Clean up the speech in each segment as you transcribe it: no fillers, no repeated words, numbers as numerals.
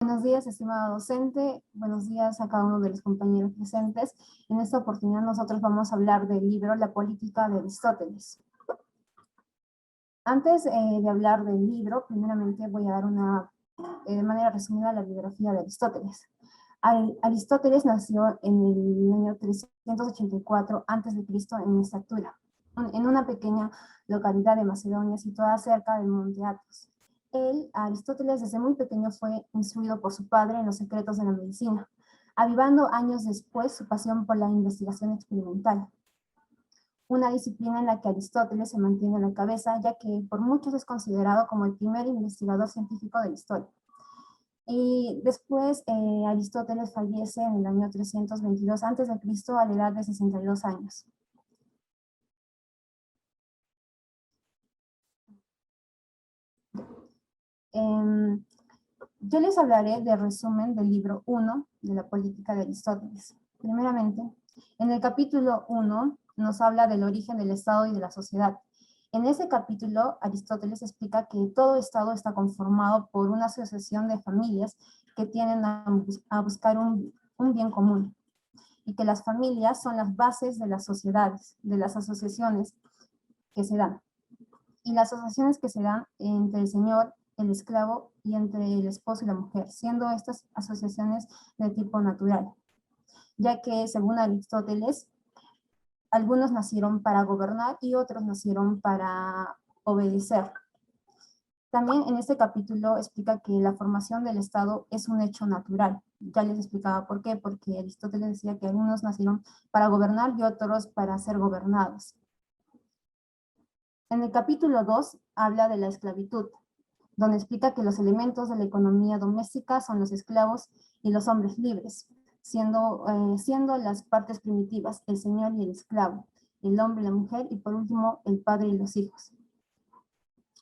Buenos días, estimado docente. Buenos días a cada uno de los compañeros presentes. En esta oportunidad nosotros vamos a hablar del libro La política de Aristóteles. Antes de hablar del libro, primeramente voy a dar de manera resumida la biografía de Aristóteles. Aristóteles nació en el año 384 a.C. en Estatura, en una pequeña localidad de Macedonia situada cerca del monte Athos. Aristóteles, desde muy pequeño fue instruido por su padre en los secretos de la medicina, avivando años después su pasión por la investigación experimental. Una disciplina en la que Aristóteles se mantiene en la cabeza, ya que por muchos es considerado como el primer investigador científico de la historia. Y después Aristóteles fallece en el año 322 a.C. a la edad de 62 años. Yo les hablaré del resumen del libro 1 de la política de Aristóteles. Primeramente, en el capítulo 1 nos habla del origen del Estado y de la sociedad. En ese capítulo, Aristóteles explica que todo Estado está conformado por una asociación de familias que tienden a buscar un bien común, y que las familias son las bases de las sociedades, de las asociaciones que se dan. Y las asociaciones que se dan entre el señor, el esclavo y entre el esposo y la mujer, siendo estas asociaciones de tipo natural, ya que según Aristóteles, algunos nacieron para gobernar y otros nacieron para obedecer. También en este capítulo explica que la formación del Estado es un hecho natural. Ya les explicaba por qué, porque Aristóteles decía que algunos nacieron para gobernar y otros para ser gobernados. En el capítulo 2 habla de la esclavitud, donde explica que los elementos de la economía doméstica son los esclavos y los hombres libres, siendo las partes primitivas, el señor y el esclavo, el hombre y la mujer, y por último, el padre y los hijos.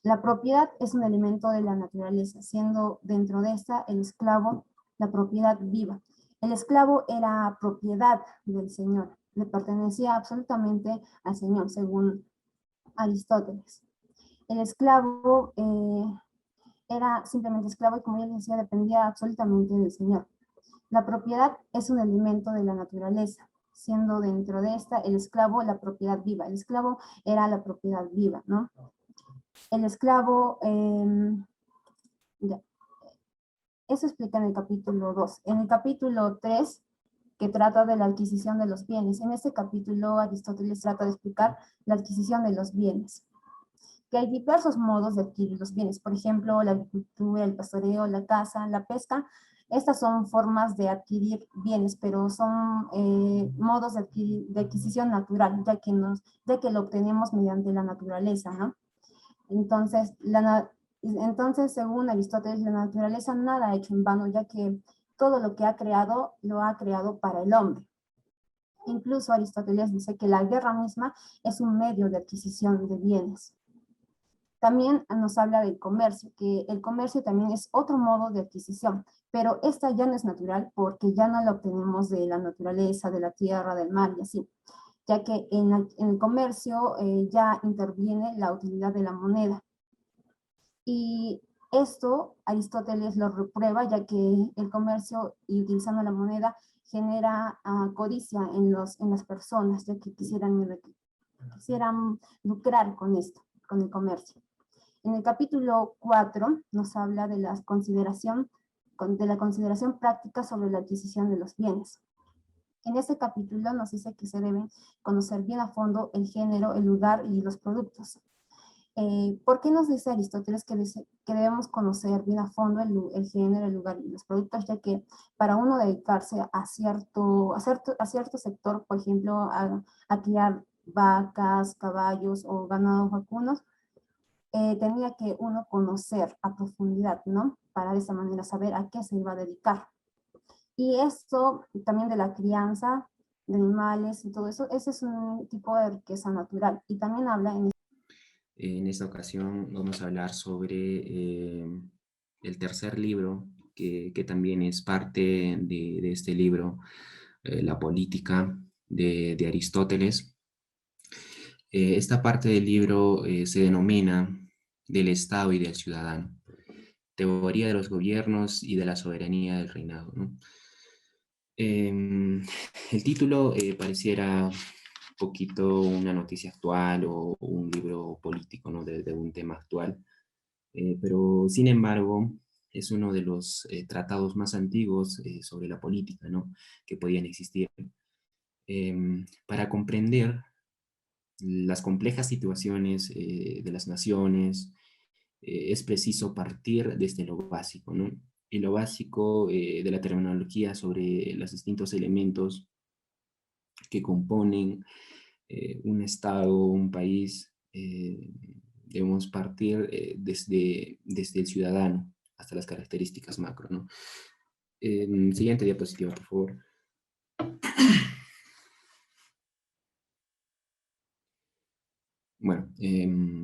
La propiedad es un elemento de la naturaleza, siendo dentro de esta el esclavo la propiedad viva. El esclavo era propiedad del señor, le pertenecía absolutamente al señor, según Aristóteles. El esclavo era simplemente esclavo y, como ya les decía, dependía absolutamente del señor. La propiedad es un elemento de la naturaleza, siendo dentro de esta el esclavo la propiedad viva. El esclavo era la propiedad viva, ¿no? El esclavo, ya, eso explica en el capítulo 2. En el capítulo 3, que trata de la adquisición de los bienes, en este capítulo Aristóteles trata de explicar la adquisición de los bienes, que hay diversos modos de adquirir los bienes, por ejemplo, la agricultura, el pastoreo, la caza, la pesca. Estas son formas de adquirir bienes, pero son modos de adquisición natural, ya que lo obtenemos mediante la naturaleza, ¿no? Entonces, según Aristóteles, la naturaleza nada ha hecho en vano, ya que todo lo que ha creado, lo ha creado para el hombre. Incluso Aristóteles dice que la guerra misma es un medio de adquisición de bienes. También nos habla del comercio, que el comercio también es otro modo de adquisición, pero esta ya no es natural porque ya no la obtenemos de la naturaleza, de la tierra, del mar y así, ya que en el comercio ya interviene la utilidad de la moneda. Y esto Aristóteles lo reprueba, ya que el comercio y utilizando la moneda genera codicia en las personas, ya que quisieran lucrar con esto, con el comercio. En el capítulo 4 nos habla de la consideración práctica sobre la adquisición de los bienes. En este capítulo nos dice que se deben conocer bien a fondo el género, el lugar y los productos. ¿Por qué nos dice Aristóteles que debemos conocer bien a fondo el género, el lugar y los productos? Ya que para uno dedicarse a cierto sector, por ejemplo, a criar vacas, caballos o ganados vacunos, tenía que uno conocer a profundidad, ¿no? Para de esa manera saber a qué se iba a dedicar. Y esto también de la crianza de animales y todo eso, ese es un tipo de riqueza natural. Y también habla En esta ocasión vamos a hablar sobre el tercer libro, que también es parte de este libro, La política de Aristóteles. Esta parte del libro se denomina del Estado y del ciudadano. teoría de los gobiernos y de la soberanía del reinado, ¿no? El título pareciera un poquito una noticia actual o un libro político, ¿no? De un tema actual, pero sin embargo es uno de los tratados más antiguos sobre la política, ¿no? Que podían existir. Para comprender las complejas situaciones de las naciones, es preciso partir desde lo básico, ¿no? Y lo básico de la terminología sobre los distintos elementos que componen un estado, un país, debemos partir desde el ciudadano hasta las características macro, ¿no? Siguiente diapositiva, por favor. Bueno,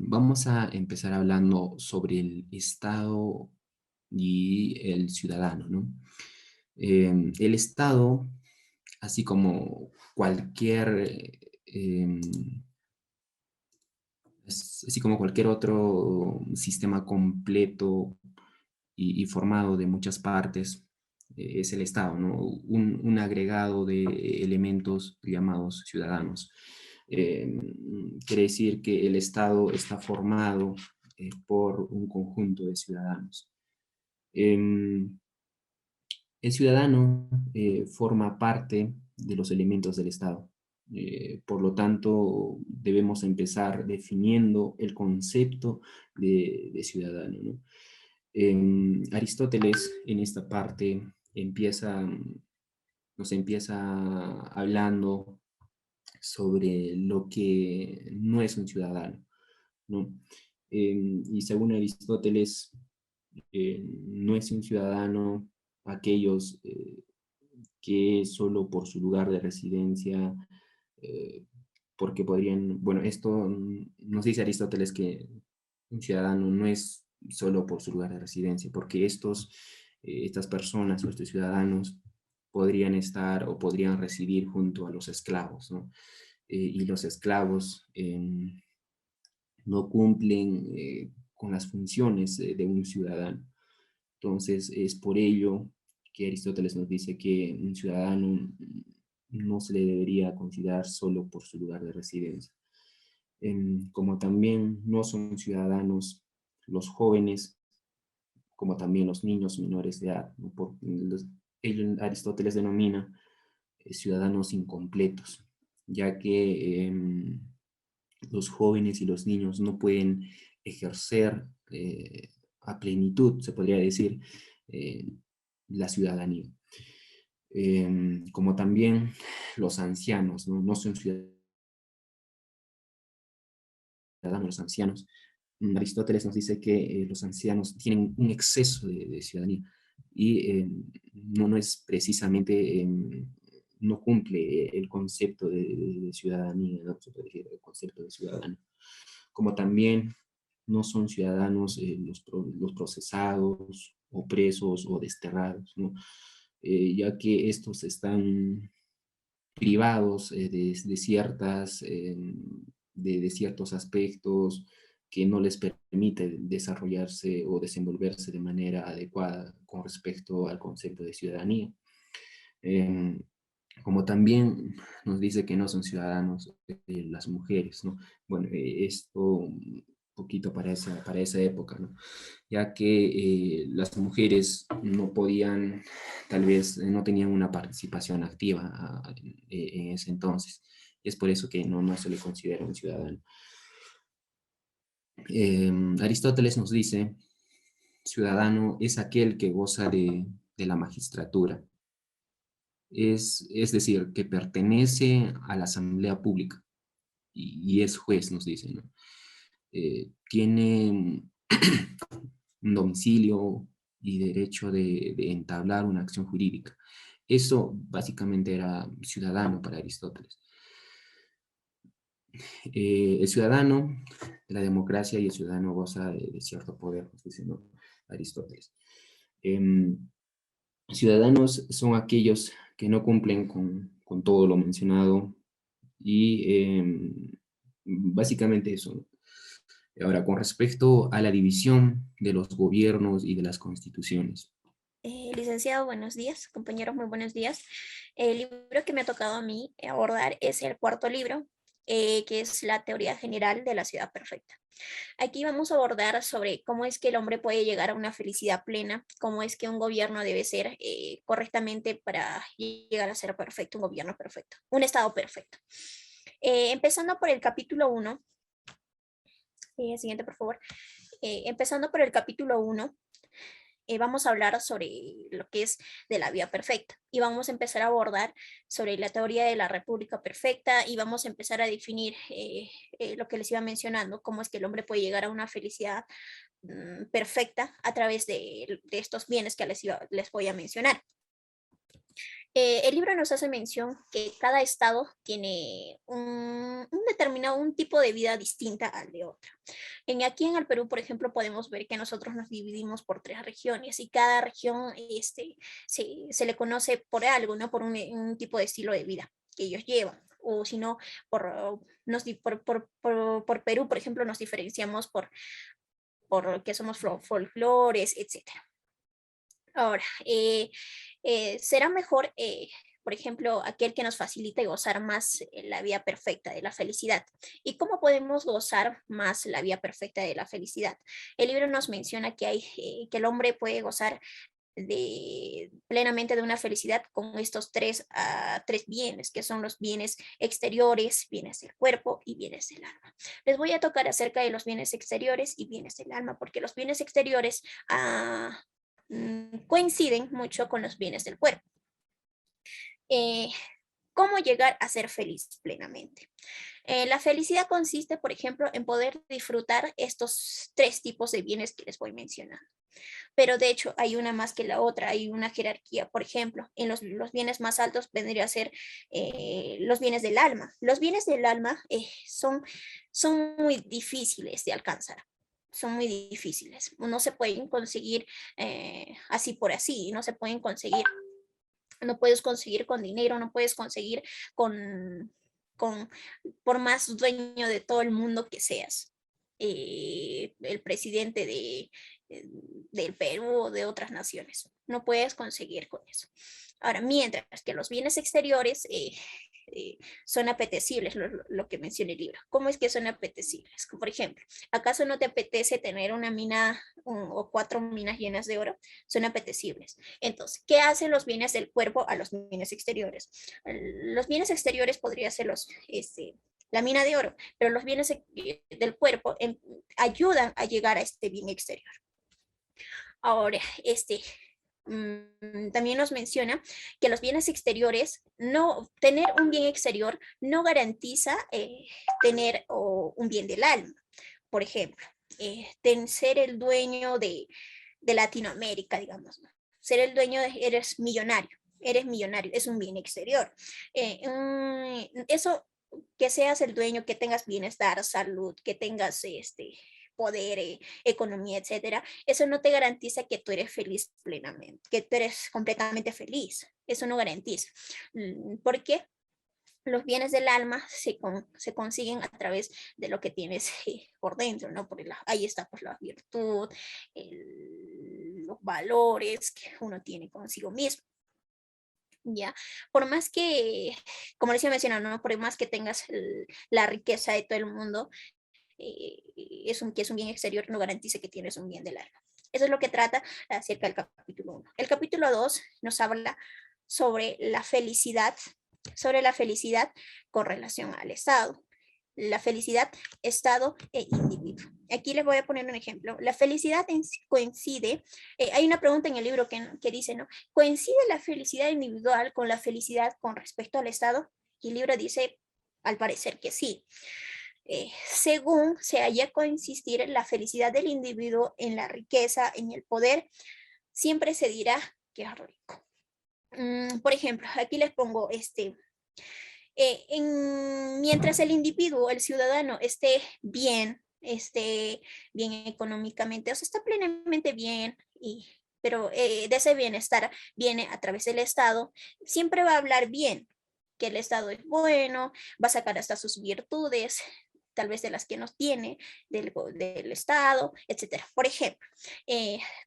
vamos a empezar hablando sobre el Estado y el ciudadano, ¿no? El Estado, así como así como cualquier otro sistema completo y formado de muchas partes, es el Estado, ¿no? Un agregado de elementos llamados ciudadanos. Quiere decir que el Estado está formado por un conjunto de ciudadanos. Em, el ciudadano forma parte de los elementos del Estado. Por lo tanto, debemos empezar definiendo el concepto de ciudadano, ¿no? Aristóteles en esta parte nos empieza hablando sobre lo que no es un ciudadano, ¿no? Y según Aristóteles, no es un ciudadano aquellos que solo por su lugar de residencia, eh, porque podrían, bueno, esto nos dice Aristóteles que un ciudadano no es solo por su lugar de residencia, porque estas personas o estos ciudadanos podrían estar o podrían residir junto a los esclavos, ¿no? Y los esclavos no cumplen con las funciones de un ciudadano. Entonces, es por ello que Aristóteles nos dice que un ciudadano no se le debería considerar solo por su lugar de residencia. Como también no son ciudadanos los jóvenes, como también los niños menores de edad, ¿no? Aristóteles denomina ciudadanos incompletos, ya que los jóvenes y los niños no pueden ejercer a plenitud, se podría decir, eh, la ciudadanía. Como también los ancianos, ¿no? No son ciudadanos, los ancianos. Aristóteles nos dice que los ancianos tienen un exceso de ciudadanía y no es precisamente, no cumple el concepto de ciudadanía, ¿no? Se puede decir, el concepto de ciudadano. Como también no son ciudadanos los procesados o presos o desterrados, ¿no? Ya que estos están privados de ciertos aspectos que no les permiten desarrollarse o desenvolverse de manera adecuada con respecto al concepto de ciudadanía. Eh, Como también nos dice que no son ciudadanos las mujeres, ¿no? Bueno, esto un poquito para esa época, ¿no? Ya que las mujeres no podían, tal vez no tenían una participación activa en ese entonces. Y es por eso que no se le considera un ciudadano. Aristóteles nos dice, ciudadano es aquel que goza de la magistratura. Es decir, que pertenece a la asamblea pública y es juez, nos dice, ¿no? Tiene un domicilio y derecho de entablar una acción jurídica. Eso básicamente era ciudadano para Aristóteles. El ciudadano de la democracia y el ciudadano goza de cierto poder, nos dice, ¿no? Aristóteles. Ciudadanos son aquellos que no cumplen con todo lo mencionado y básicamente eso, ¿no? Ahora, con respecto a la división de los gobiernos y de las constituciones. Licenciado, buenos días. Compañeros, muy buenos días. El libro que me ha tocado a mí abordar es el cuarto libro, que es la teoría general de la ciudad perfecta. Aquí vamos a abordar sobre cómo es que el hombre puede llegar a una felicidad plena, cómo es que un gobierno debe ser correctamente para llegar a ser perfecto, un gobierno perfecto, un estado perfecto. Empezando por el capítulo 1, siguiente por favor. Empezando por el capítulo 1, vamos a hablar sobre lo que es de la vía perfecta y vamos a empezar a abordar sobre la teoría de la república perfecta y vamos a empezar a definir lo que les iba mencionando, cómo es que el hombre puede llegar a una felicidad perfecta a través de estos bienes que les voy a mencionar. El libro nos hace mención que cada estado tiene un tipo de vida distinta al de otro. Aquí en el Perú, por ejemplo, podemos ver que nosotros nos dividimos por 3 regiones y cada región se le conoce por algo, ¿no? Por un tipo de estilo de vida que ellos llevan. O si no, por Perú, por ejemplo, nos diferenciamos por que somos folclores, etcétera. Ahora, será mejor, por ejemplo, aquel que nos facilite gozar más la vida perfecta de la felicidad. ¿Y cómo podemos gozar más la vida perfecta de la felicidad? El libro nos menciona que el hombre puede gozar plenamente de una felicidad con estos tres bienes, que son los bienes exteriores, bienes del cuerpo y bienes del alma. Les voy a tocar acerca de los bienes exteriores y bienes del alma, porque los bienes exteriores coinciden mucho con los bienes del cuerpo. ¿Cómo llegar a ser feliz plenamente? La felicidad consiste, por ejemplo, en poder disfrutar estos 3 tipos de bienes que les voy mencionando. Pero de hecho hay una más que la otra, hay una jerarquía. Por ejemplo, en los bienes más altos vendría a ser los bienes del alma. Los bienes del alma son muy difíciles de alcanzar. Son muy difíciles. No se pueden conseguir así por así, no se pueden conseguir. No puedes conseguir con dinero, no puedes conseguir con por más dueño de todo el mundo que seas. El presidente del Perú o de otras naciones. No puedes conseguir con eso. Ahora, mientras que los bienes exteriores son apetecibles, lo que menciona el libro. ¿Cómo es que son apetecibles? Por ejemplo, ¿acaso no te apetece tener una mina o 4 minas llenas de oro? Son apetecibles. Entonces, ¿qué hacen los bienes del cuerpo a los bienes exteriores? Los bienes exteriores podrían ser la mina de oro, pero los bienes del cuerpo ayudan a llegar a este bien exterior. Ahora, también nos menciona que los bienes exteriores, tener un bien exterior no garantiza tener un bien del alma. Por ejemplo, ser el dueño de Latinoamérica, digamos, ¿no? Ser el dueño eres millonario, es un bien exterior. Eso, que seas el dueño, que tengas bienestar, salud, que tengas poder, economía, etcétera, eso no te garantiza que tú eres feliz plenamente, que tú eres completamente feliz. Eso no garantiza. ¿Por qué? Los bienes del alma se consiguen a través de lo que tienes por dentro, ¿no? Ahí está pues la virtud, los valores que uno tiene consigo mismo. Ya, por más que, como les iba mencionando, ¿no? Por más que tengas la riqueza de todo el mundo, que es un bien exterior, no garantiza que tienes un bien del alma. Eso es lo que trata acerca del capítulo 1. El capítulo 2 nos habla sobre la felicidad con relación al Estado. La felicidad, Estado e individuo. Aquí les voy a poner un ejemplo. La felicidad coincide, hay una pregunta en el libro que dice, ¿no? ¿Coincide la felicidad individual con la felicidad con respecto al Estado? Y el libro dice, al parecer que sí. Según se haya consistir la felicidad del individuo en la riqueza, en el poder, siempre se dirá que es rico. Por ejemplo, aquí les pongo mientras el individuo, el ciudadano, esté bien económicamente, o sea, está plenamente bien, pero de ese bienestar viene a través del Estado, siempre va a hablar bien, que el Estado es bueno, va a sacar hasta sus virtudes, tal vez de las que nos tiene, del Estado, etcétera. Por ejemplo,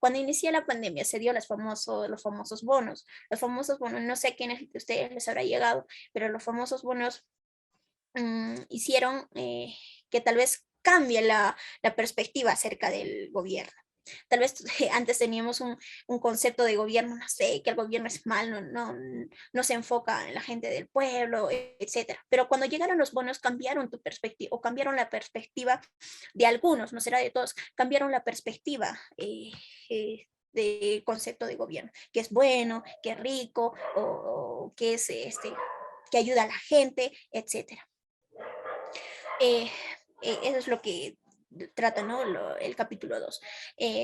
cuando inició la pandemia se dio los famosos bonos. Los famosos bonos, no sé a quiénes de ustedes les habrá llegado, pero los famosos bonos hicieron que tal vez cambie la perspectiva acerca del gobierno. Tal vez antes teníamos un concepto de gobierno, no sé, que el gobierno es malo, no se enfoca en la gente del pueblo, etcétera. Pero cuando llegaron los bonos cambiaron tu perspectiva o cambiaron la perspectiva de algunos, no será de todos, cambiaron la perspectiva del concepto de gobierno, que es bueno, que es rico o que es que ayuda a la gente, etcétera. Eso es lo que trata, ¿no? El capítulo 2.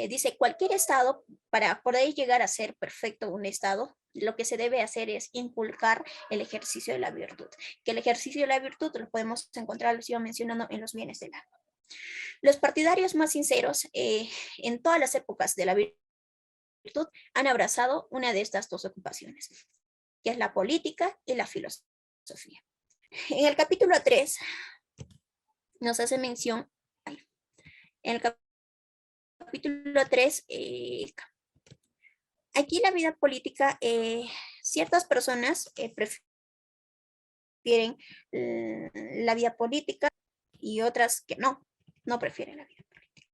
Dice, cualquier estado, para poder llegar a ser perfecto un estado, lo que se debe hacer es inculcar el ejercicio de la virtud. Que el ejercicio de la virtud lo podemos encontrar, lo sigo mencionando, en los bienes del alma. Los partidarios más sinceros en todas las épocas de la virtud han abrazado una de estas dos ocupaciones, que es la política y la filosofía. En el capítulo 3 nos hace mención, en el capítulo 3, aquí la vida política, ciertas personas prefieren la vida política y otras que no prefieren la vida política.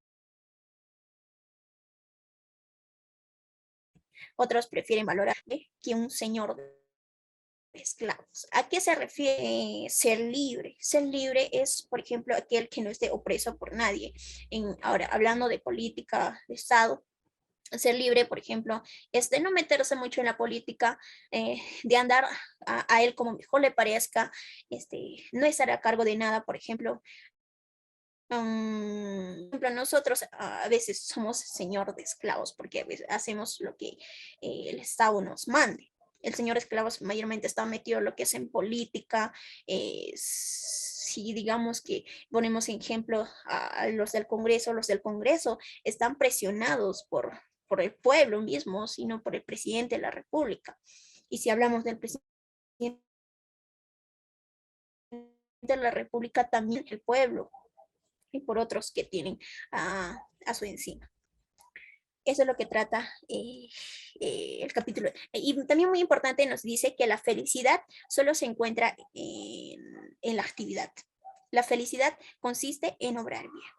Otros prefieren valorar que un señor de esclavos. ¿A qué se refiere ser libre? Ser libre es, por ejemplo, aquel que no esté opreso por nadie. Ahora, hablando de política, de Estado, ser libre, por ejemplo, es de no meterse mucho en la política, de andar a él como mejor le parezca, no estar a cargo de nada, por ejemplo. Nosotros a veces somos señor de esclavos porque a veces hacemos lo que el Estado nos mande. El señor de esclavos mayormente está metido en lo que es en política. Si digamos que ponemos en ejemplo a los del Congreso están presionados por el pueblo mismo, sino por el presidente de la República. Y si hablamos del presidente de la República, también el pueblo y por otros que tienen a su encima. Eso es lo que trata el capítulo. Y también muy importante nos dice que la felicidad solo se encuentra en la actividad. La felicidad consiste en obrar bien.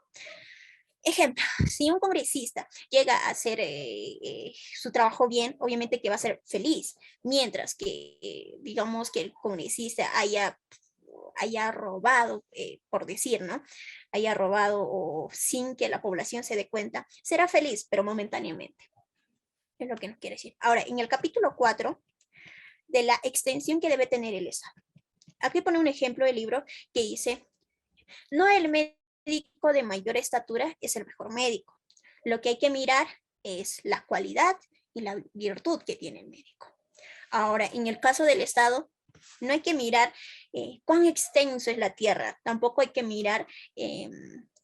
Ejemplo, si un congresista llega a hacer su trabajo bien, obviamente que va a ser feliz, mientras que digamos que el congresista haya robado, por decir, ¿no? Haya robado o sin que la población se dé cuenta, será feliz, pero momentáneamente. Es lo que nos quiere decir. Ahora, en el capítulo 4, de la extensión que debe tener el Estado. Aquí pone un ejemplo del libro que dice, no el médico de mayor estatura es el mejor médico. Lo que hay que mirar es la cualidad y la virtud que tiene el médico. Ahora, en el caso del Estado, no hay que mirar cuán extenso es la tierra, tampoco hay que mirar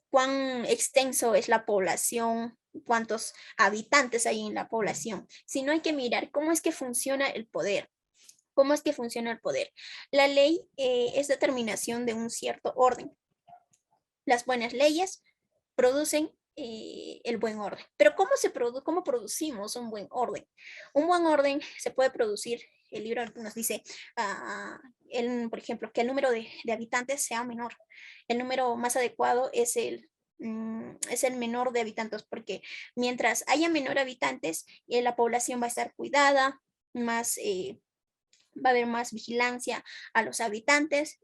cuán extenso es la población, cuántos habitantes hay en la población, sino hay que mirar cómo es que funciona el poder. ¿Cómo es que funciona el poder? La ley es determinación de un cierto orden. Las buenas leyes producen el buen orden. Pero ¿cómo producimos un buen orden? Un buen orden se puede producir, el libro nos dice, por ejemplo, que el número de habitantes sea menor. El número más adecuado es el menor de habitantes, porque mientras haya menor habitantes, la población va a estar cuidada, más va a haber más vigilancia a los habitantes.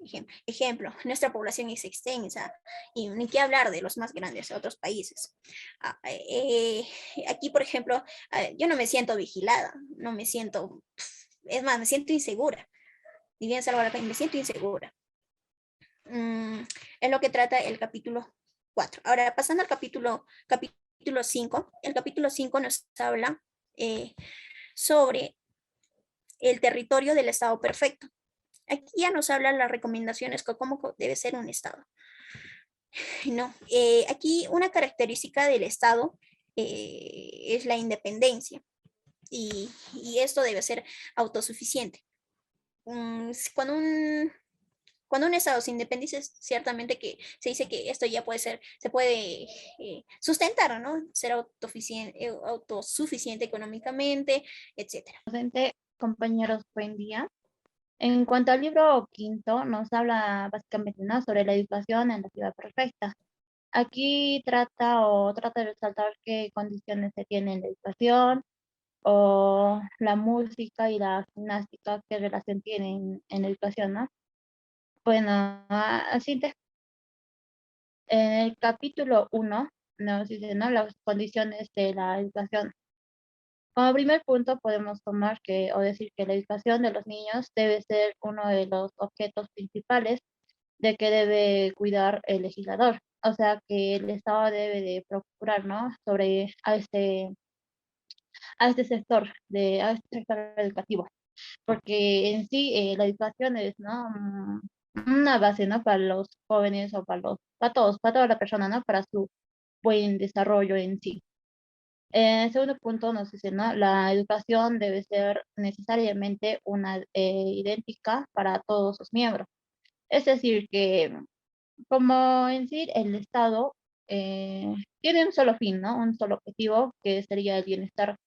Ejemplo, nuestra población es extensa y ni qué hablar de los más grandes de otros países. Aquí, por ejemplo, yo no me siento vigilada, no me siento, es más, me siento insegura. Y bien, Salvador, me siento insegura. Es lo que trata el capítulo 4. Ahora, pasando al capítulo 5, el capítulo 5 nos habla sobre el territorio del estado perfecto. Aquí ya nos hablan las recomendaciones de cómo debe ser un estado. No, aquí una característica del estado es la independencia y esto debe ser autosuficiente. Cuando cuando un Estado se independiza, ciertamente que se dice que esto ya puede ser, se puede sustentar, ¿no? Ser autosuficiente económicamente, etcétera. Docente, compañeros, buen día. En cuanto al libro quinto, nos habla básicamente, ¿no?, sobre la educación en la ciudad perfecta. Aquí trata de resaltar qué condiciones se tienen en la educación, o la música y la gimnástica, qué relación tienen en la educación, ¿no? Bueno, así en el capítulo uno nos dice, ¿no?, las condiciones de la educación. Como primer punto podemos tomar o decir que la educación de los niños debe ser uno de los objetos principales de que debe cuidar el legislador. O sea que el Estado debe de procurar, ¿no?, sobre a este sector educativo, porque en sí la educación es, ¿no?, una base, ¿no?, para los jóvenes o para toda la persona, ¿no?, para su buen desarrollo en sí. En segundo punto nos dice, ¿no?, la educación debe ser necesariamente una idéntica para todos sus miembros. Es decir, que como en sí el Estado tiene un solo fin, ¿no?, un solo objetivo, que sería el bienestar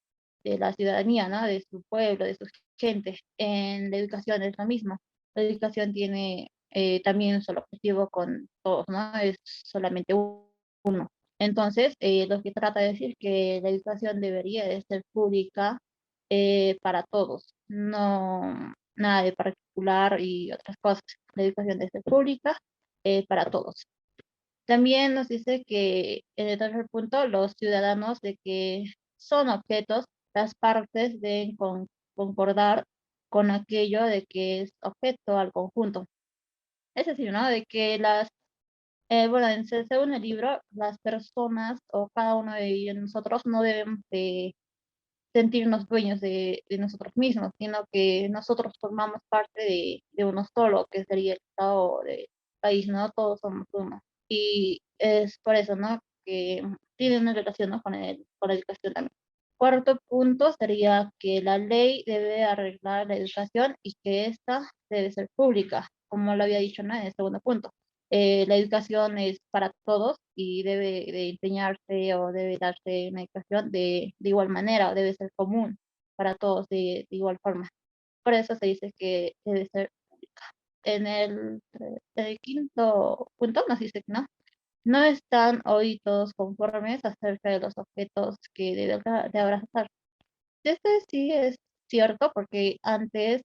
de la ciudadanía, ¿no?, de su pueblo, de su gente. En la educación es lo mismo. La educación tiene también un solo objetivo con todos, ¿no? Es solamente uno. Entonces, lo que trata de decir que la educación debería de ser pública para todos, no nada de particular y otras cosas. La educación debe ser pública para todos. También nos dice que en el tercer punto, los ciudadanos de que son objetos, las partes deben concordar con aquello de que es objeto al conjunto. Es decir, ¿no?, de que bueno, según el libro, las personas o cada uno de nosotros no debemos de sentirnos dueños de nosotros mismos, sino que nosotros formamos parte de uno solo, que sería el Estado del país, ¿no? Todos somos uno. Y es por eso, ¿no?, que tiene una relación, ¿no?, con la educación también. Cuarto punto sería que la ley debe arreglar la educación y que ésta debe ser pública, como lo había dicho, ¿no?, en el segundo punto. La educación es para todos y debe de enseñarse o debe darse una educación de igual manera, o debe ser común para todos de igual forma. Por eso se dice que debe ser pública. En el quinto punto nos dice que no están hoy todos conformes acerca de los objetos que debe de abrazar. Este sí es cierto, porque antes,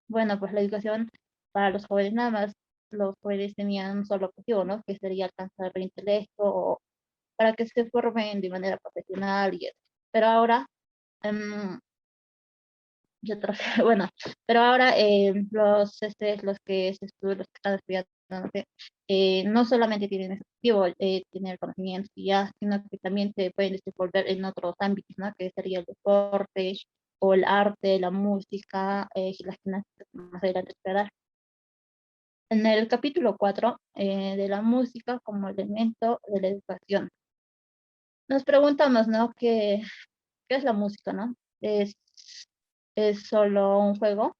bueno, pues la educación para los jóvenes, nada más los jóvenes tenían un solo objetivo, ¿no?, que sería alcanzar el intelecto o para que se formen de manera profesional y eso. Pero ahora, em, bueno, pero ahora los que están estudiando, no sé, no solamente tienen ese objetivo, tener conocimientos y ya, sino que también se pueden desenvolver en otros ámbitos, ¿no?, que sería el deporte o el arte, la música, la gimnasia, más adelante esperar. En el capítulo 4 de la música como elemento de la educación, nos preguntamos, ¿no?, qué es la música, ¿no? ¿Es solo un juego?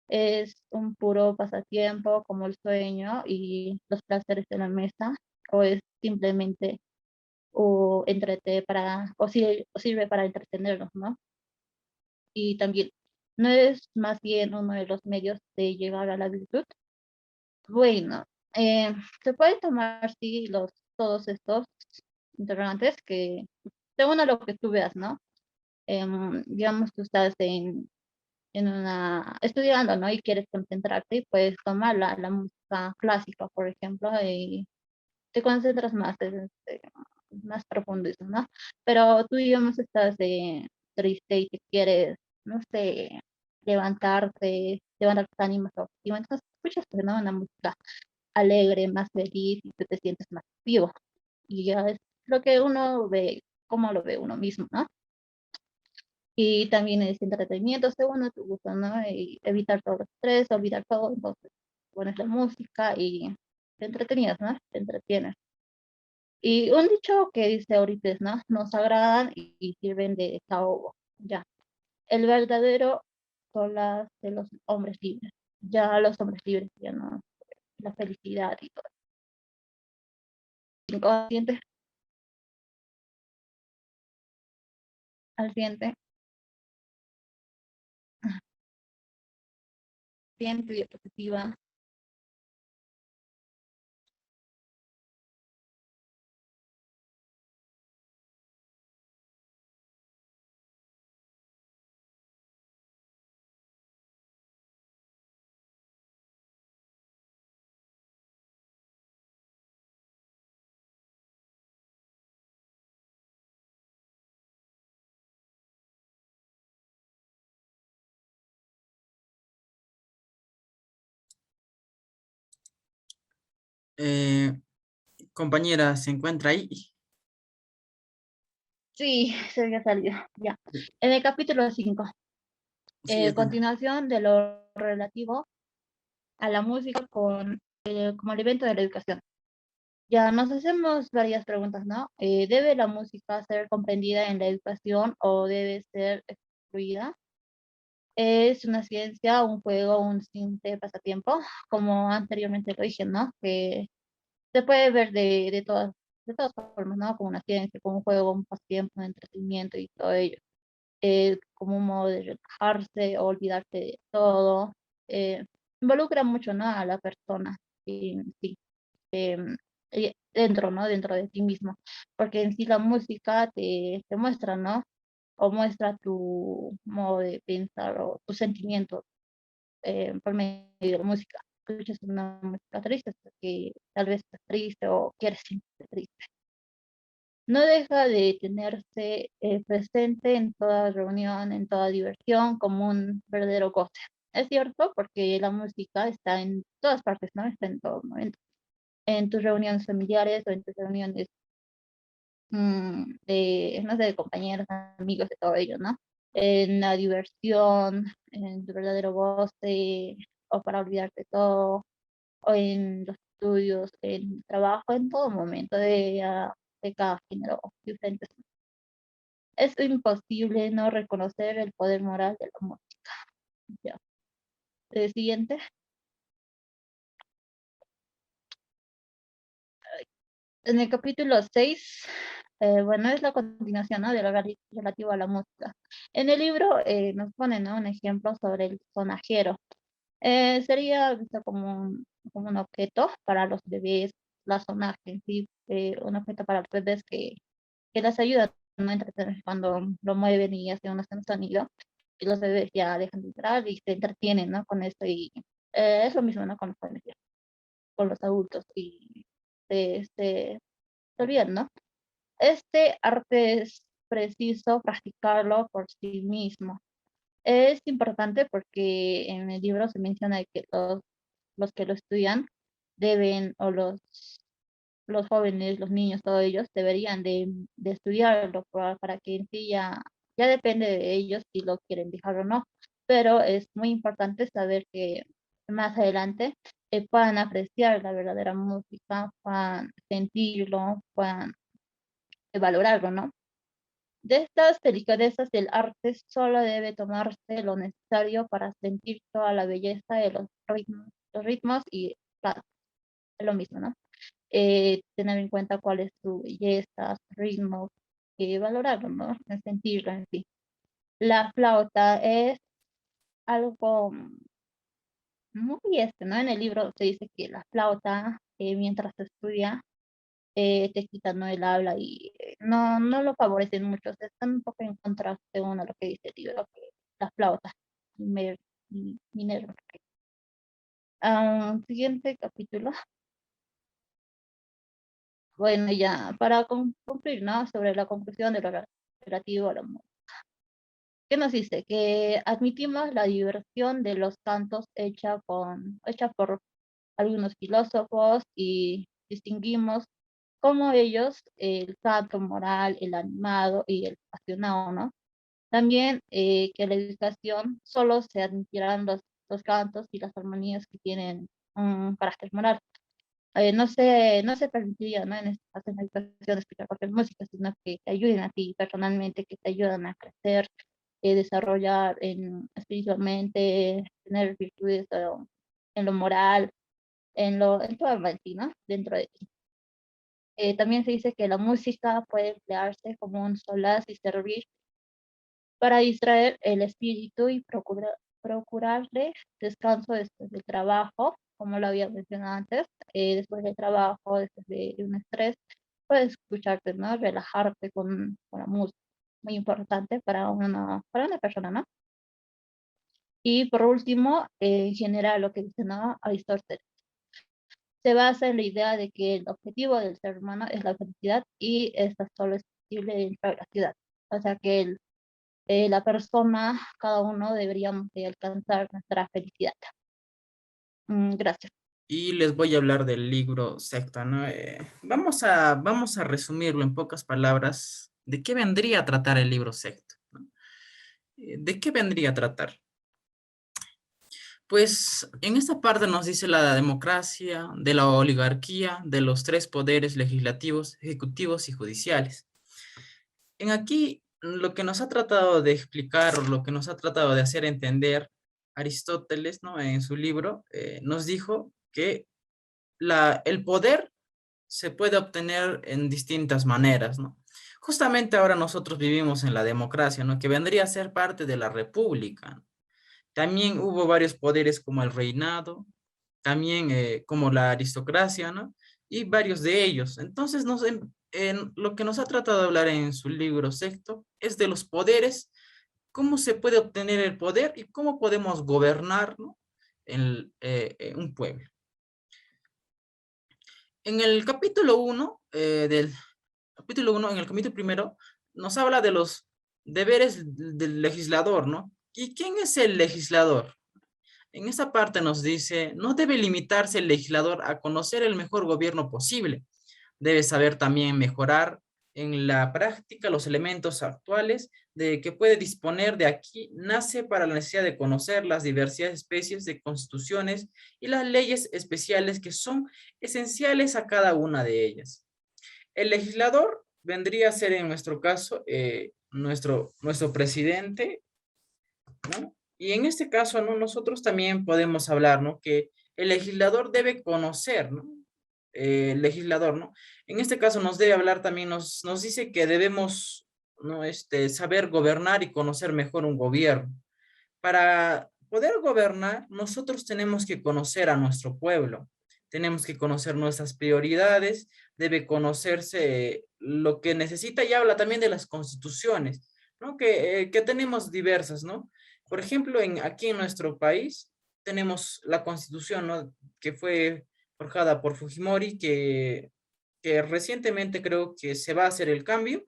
¿Es un puro pasatiempo como el sueño y los placeres de la mesa? ¿O es simplemente o sirve para entretenernos, ¿no? Y también, ¿no es más bien uno de los medios de llegar a la virtud? Bueno, se puede tomar, sí, todos estos interrogantes que, según a lo que tú veas, ¿no? Digamos, tú estás estudiando, ¿no?, y quieres concentrarte y puedes tomar la música clásica, por ejemplo, y te concentras más, más profundo, eso, ¿no? Pero tú, digamos, estás triste y te quieres, no sé, levantar tus ánimos, y entonces escuchas, pues, ¿no?, una música alegre, más feliz y tú te sientes más vivo. Y ya es lo que uno ve, cómo lo ve uno mismo, ¿no? Y también es entretenimiento según a tu gusto, ¿no? Y evitar todo el estrés, olvidar todo, entonces pones la música y te entretenías, ¿no? Te entretienes. Y un dicho que dice ahorita es, ¿no? Nos agradan y sirven de desahogo, ya. El verdadero son las de los hombres libres. Ya los hombres libres ya no. la felicidad y todo. Inconsciente, al siguiente, siguiente diapositiva. Eh, Compañera, ¿se encuentra ahí? Sí, se había salido, ya. En el capítulo 5, Sí, continuación de lo relativo a la música como el evento de la educación. Ya nos hacemos varias preguntas, ¿no? ¿Debe la música ser comprendida en la educación o debe ser excluida? ¿Es una ciencia, un juego, un simple pasatiempo? Como anteriormente lo dije, ¿no? Que se puede ver de todas formas, ¿no? Como una ciencia, como un juego, un pasatiempo, un entretenimiento y todo ello. Como un modo de relajarse o olvidarse de todo. eh, Involucra mucho, ¿no? A la persona. Y, sí, dentro, ¿no? Dentro de ti mismo. Porque en sí la música te muestra, ¿no? O muestra tu modo de pensar o tus sentimientos por medio de la música. Escuchas una música triste porque tal vez estás triste o quieres sentirte triste. No deja de tenerse presente en toda reunión, en toda diversión, como un verdadero goce. Es cierto, porque la música está en todas partes, ¿no? Está en todo momento. En tus reuniones familiares o en tus reuniones no sé, de compañeros, amigos, de todo ello, ¿no? En la diversión, en tu verdadero goce, o para olvidarte todo, o en los estudios, en el trabajo, en todo momento de cada género diferente. Es imposible no reconocer el poder moral del amor. Ya. El siguiente. En el capítulo 6, bueno, es la continuación, ¿no? De lo relativo a la música. En el libro nos ponen, ¿no? Un ejemplo sobre el sonajero. Sería visto como un objeto para los bebés, la sonaje, en sí, un objeto para los bebés que les ayuda, ¿no? A entretenerse cuando lo mueven y hacen un sonido. Y los bebés ya dejan de entrar y se entretienen, ¿no? Con esto y es lo mismo, ¿no? Con los jóvenes, con los adultos y se olvidan, ¿no? Este arte es preciso practicarlo por sí mismo. Es importante porque en el libro se menciona que los que lo estudian deben, o los jóvenes, los niños, todos ellos deberían de estudiarlo para que en sí ya depende de ellos si lo quieren dejar o no. Pero es muy importante saber que más adelante puedan apreciar la verdadera música, puedan sentirlo, puedan valorarlo, ¿no? De estas delicadezas del arte solo debe tomarse lo necesario para sentir toda la belleza de los ritmos y claro, es lo mismo, ¿no? Tener en cuenta cuál es su belleza, su ritmo, y valorarlo, ¿no? Sentirlo en sí. La flauta es algo muy ¿no? En el libro se dice que la flauta, mientras se estudia, te quitan, ¿no? El habla y no lo favorecen mucho. O sea, están un poco en contra según lo que dice el libro, que la flauta, Minerva. Siguiente capítulo. Bueno, ya para concluir, ¿no? Sobre la conclusión de lo relativo a la música. ¿Qué nos dice? Que admitimos la diversión de los cantos hecha por algunos filósofos y distinguimos como ellos el canto moral, el animado y el apasionado, ¿no? También que la educación solo se admitirán los cantos y las armonías que tienen un carácter moral. No se permitiría, ¿no? En este caso, en la educación, escuchar cualquier música, sino que te ayuden a ti personalmente, que te ayudan a crecer, desarrollar espiritualmente, tener virtudes en lo moral, en todo el sí, ¿no? Dentro de ti. También se dice que la música puede emplearse como un solaz y servir para distraer el espíritu y procurarle descanso después del trabajo, como lo había mencionado antes, después del trabajo, después de un estrés, puedes escucharte, ¿no? Relajarte con la música, muy importante para una persona, ¿no? Y por último, en general, lo que dice, ¿no? Aristóteles se basa en la idea de que el objetivo del ser humano es la felicidad y esta solo es posible dentro de la ciudad. O sea que la persona, cada uno deberíamos de alcanzar nuestra felicidad. Gracias. Y les voy a hablar del libro Secta, ¿no? Vamos a resumirlo en pocas palabras. ¿De qué vendría a tratar el libro Secta? ¿No? ¿De qué vendría a tratar? Pues en esta parte nos dice la democracia, de la oligarquía, de los tres poderes legislativos, ejecutivos y judiciales. En aquí lo que nos ha tratado de explicar o lo que nos ha tratado de hacer entender Aristóteles, ¿no? En su libro, nos dijo que el poder se puede obtener en distintas maneras, ¿no? Justamente ahora nosotros vivimos en la democracia, ¿no? Que vendría a ser parte de la república. También hubo varios poderes como el reinado, también como la aristocracia, ¿no? Y varios de ellos. Entonces, en lo que nos ha tratado de hablar en su libro sexto es de los poderes, cómo se puede obtener el poder y cómo podemos gobernar, ¿no? En un pueblo. En el capítulo 1 en el capítulo primero, nos habla de los deberes del legislador, ¿no? ¿Y quién es el legislador? En esta parte nos dice, no debe limitarse el legislador a conocer el mejor gobierno posible. Debe saber también mejorar en la práctica los elementos actuales de que puede disponer. De aquí nace para la necesidad de conocer las diversas especies de constituciones y las leyes especiales que son esenciales a cada una de ellas. El legislador vendría a ser en nuestro caso nuestro presidente, ¿no? Y en este caso, ¿no? Nosotros también podemos hablar, ¿no? Que el legislador debe conocer, ¿no? El legislador, ¿no? En este caso nos debe hablar también, nos dice que debemos, ¿no? Saber gobernar y conocer mejor un gobierno. Para poder gobernar, nosotros tenemos que conocer a nuestro pueblo, tenemos que conocer nuestras prioridades, debe conocerse lo que necesita y habla también de las constituciones, ¿no? Que tenemos diversas, ¿no? Por ejemplo, aquí en nuestro país tenemos la constitución, ¿no? Que fue forjada por Fujimori, que recientemente creo que se va a hacer el cambio.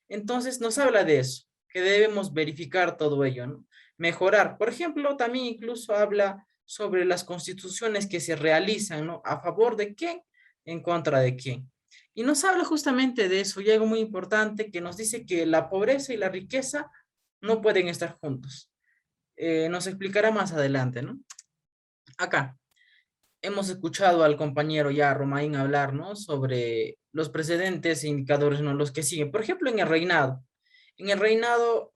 Entonces nos habla de eso, que debemos verificar todo ello, ¿no? Mejorar. Por ejemplo, también incluso habla sobre las constituciones que se realizan, ¿no? ¿A favor de quién? ¿En contra de quién? Y nos habla justamente de eso, y algo muy importante que nos dice que la pobreza y la riqueza no pueden estar juntos. Nos explicará más adelante, ¿no? Acá hemos escuchado al compañero ya Romain hablar, ¿no? Sobre los precedentes e indicadores, ¿no? Los que siguen. Por ejemplo, en el reinado. En el reinado,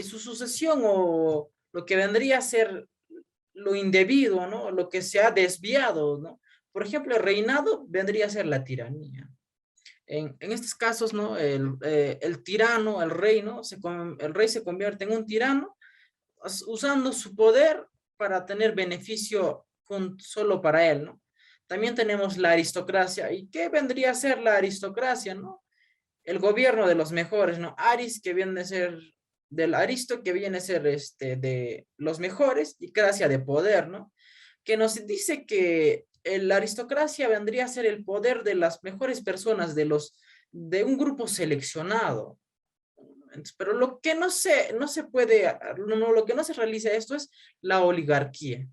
su sucesión o lo que vendría a ser lo indebido, ¿no? Lo que se ha desviado, ¿no? Por ejemplo, el reinado vendría a ser la tiranía. En estos casos, ¿no? El tirano, el rey, ¿no? El rey se convierte en un tirano usando su poder para tener beneficio solo para él, ¿no? También tenemos la aristocracia. ¿Y qué vendría a ser la aristocracia, no? El gobierno de los mejores, ¿no? Aris, que viene a ser del Aristo, que viene a ser de los mejores, y Cracia de poder, ¿no? Que nos dice que la aristocracia vendría a ser el poder de las mejores personas, de un grupo seleccionado. Pero lo que no se puede, lo que no se realiza esto es la oligarquía.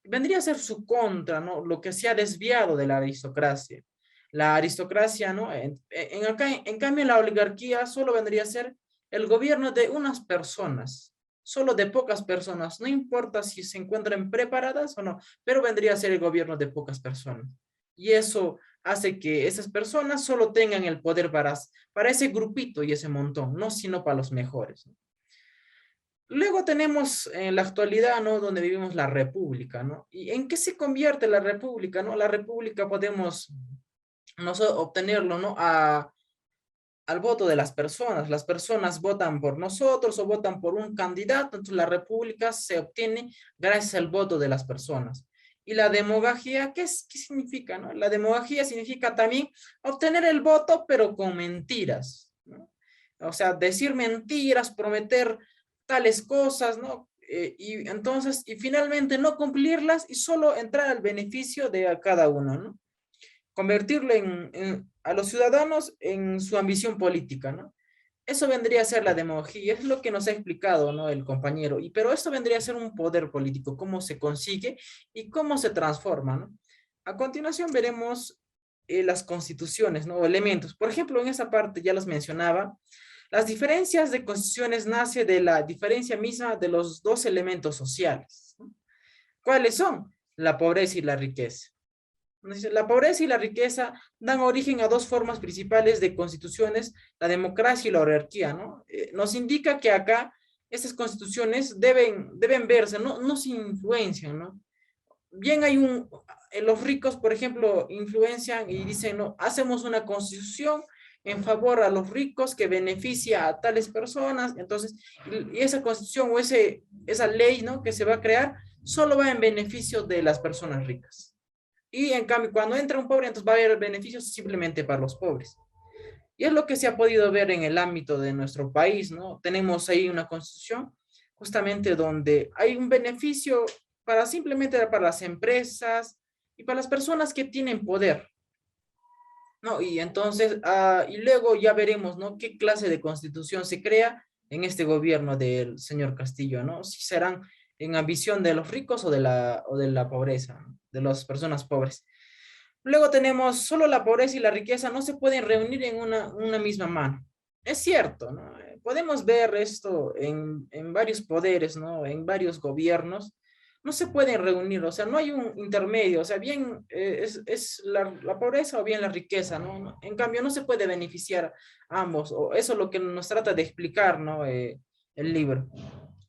Vendría a ser su contra, ¿no? Lo que se ha desviado de la aristocracia. La aristocracia, ¿no? En cambio, la oligarquía solo vendría a ser el gobierno de unas personas, solo de pocas personas, no importa si se encuentran preparadas o no, pero vendría a ser el gobierno de pocas personas. Y eso hace que esas personas solo tengan el poder para ese grupito y ese montón, no sino para los mejores. Luego tenemos en la actualidad, ¿no? Donde vivimos la república, ¿no? ¿Y en qué se convierte la república, no? La república podemos nosotros obtenerlo, ¿no? Al voto de las personas. Las personas votan por nosotros o votan por un candidato, entonces la república se obtiene gracias al voto de las personas. Y la demagogia, ¿qué significa, no? La demagogia significa también obtener el voto, pero con mentiras, ¿no? O sea, decir mentiras, prometer tales cosas, ¿no? Y entonces, y finalmente no cumplirlas y solo entrar al beneficio de cada uno, ¿no? Convertirlo a los ciudadanos en su ambición política, ¿no? Eso vendría a ser la demagogia, es lo que nos ha explicado, ¿no? El compañero, pero esto vendría a ser un poder político, cómo se consigue y cómo se transforma, ¿no? A continuación veremos las constituciones, ¿no? O elementos. Por ejemplo, en esa parte ya los mencionaba, las diferencias de constituciones nace de la diferencia misma de los dos elementos sociales, ¿no? ¿Cuáles son? La pobreza y la riqueza. La pobreza y la riqueza dan origen a dos formas principales de constituciones, la democracia y la oligarquía, ¿no? Nos indica que acá estas constituciones deben verse, no se influencian, ¿no? Bien los ricos, por ejemplo, influencian y dicen, no, hacemos una constitución en favor a los ricos que beneficia a tales personas, entonces, y esa constitución o esa ley, ¿no? Que se va a crear, solo va en beneficio de las personas ricas. Y en cambio, cuando entra un pobre, entonces va a haber beneficios simplemente para los pobres. Y es lo que se ha podido ver en el ámbito de nuestro país, ¿no? Tenemos ahí una constitución justamente donde hay un beneficio para simplemente para las empresas y para las personas que tienen poder, ¿no? Y entonces, y luego ya veremos, ¿no? ¿Qué clase de constitución se crea en este gobierno del señor Castillo, ¿no? Si serán en ambición de los ricos o de la pobreza, ¿no? De las personas pobres. Luego tenemos solo la pobreza y la riqueza no se pueden reunir en una misma mano. Es cierto, ¿no? Podemos ver esto en varios poderes, ¿no? En varios gobiernos. No se pueden reunir, o sea, no hay un intermedio, o sea, bien es la pobreza o bien la riqueza, ¿no? En cambio, no se puede beneficiar a ambos, o eso es lo que nos trata de explicar, ¿no? El libro.